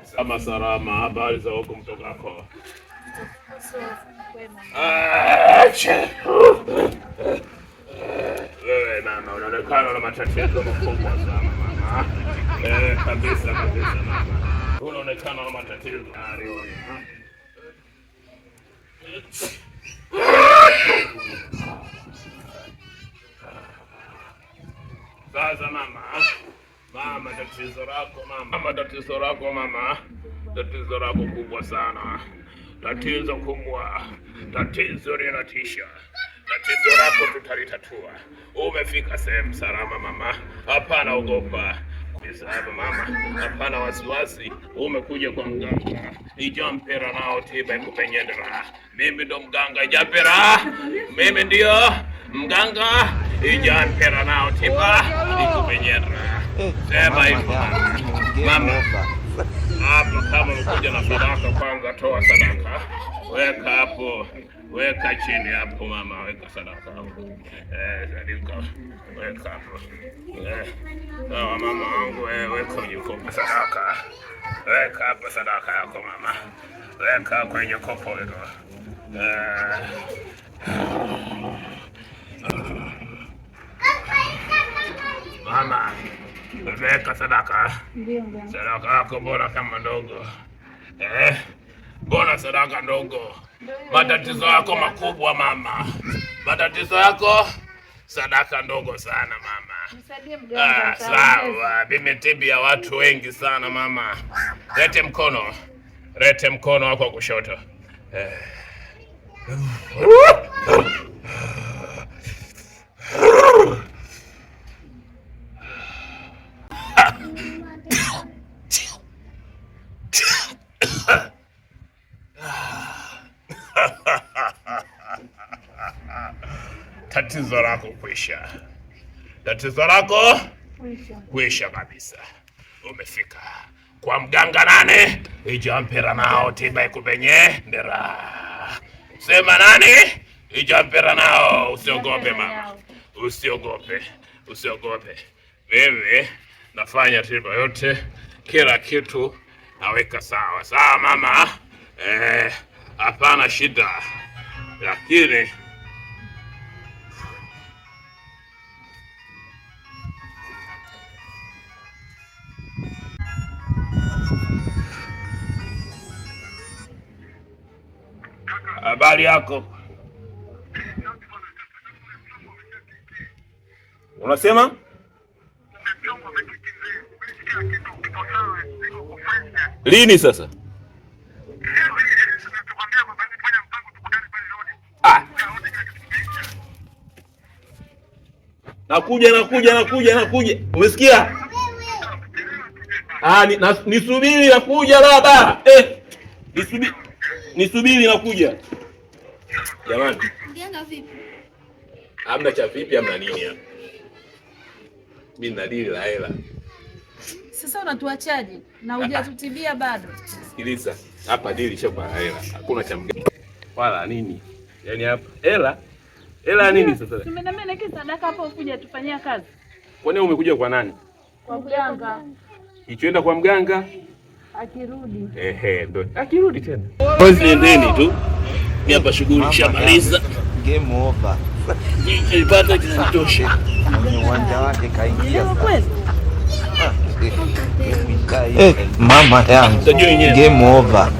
Sama salama, habari za huko mtokako? Wewe mama, unaonekana na matatizo makubwa sana mama. Kabisa mama. Unaonekana na matatizo. Sasa mama, tatizo lako mama, tatizo lako kubwa sana, tatizo linatisha. Tatizo lako tutalitatua. Umefika sehemu salama mama, hapana ogopa mama, hapana wasiwasi. Umekuja kwa mganga Ijampera nao tiba ikupenyedra. Mimi ndo mganga Ijampera, mimi ndio mganga Ijampera nao tiba ikupenyedra. Sema hivyo mama. Hapa kama umekuja na sadaka, kwanza toa sadaka. Weka hapo, weka chini hapo mama, weka sadaka hapo. Weka hapo. Sawa mama wangu, weka kwenye kopo sadaka. Weka hapo sadaka yako mama. Weka kwenye kopo hilo. Mama, weka sadaka. Sadaka yako bora kama ndogo. Bora sadaka ndogo. Matatizo yako makubwa mama. Matatizo yako sadaka ndogo sana mama. Sawa, vimetibia watu wengi sana mama. Lete mkono wako kushoto. Tatizo lako kwisha. Tatizo lako kwisha kabisa. Umefika kwa mganga nane Ijampera nao tiba ikupenye ndera. Sema nani? Ijampera nao. Usiogope mama, usiogope. Mimi nafanya tiba yote, kila kitu naweka sawa mama. Hapana shida, lakini habari yako? Unasema? Lini sasa? Nakuja. Umesikia? Nisubiri nakuja baba. Nisubiri nakuja. Jamani. Mganga vipi? Hamna cha vipi, hamna nini hapa. Mimi na dili la hela. Sasa unatuachaje? Na hujatutibia bado. Sikiliza, hapa dili shapa hela. Hakuna cha mganga. Wala nini? Yaani hapa hela nini sasa? Tumenamia na sadaka hapa ukuje tufanyia kazi. Kwani umekuja kwa nani? Kwa mganga. Ichoenda kwa mganga? Akirudi. Ndo. Akirudi tena. Nendeni tu. Mimi hapa shughuli shamaliza. Game over. Nilipata kinatosha. Uwanja wake kaingia. Mama yangu. Game over.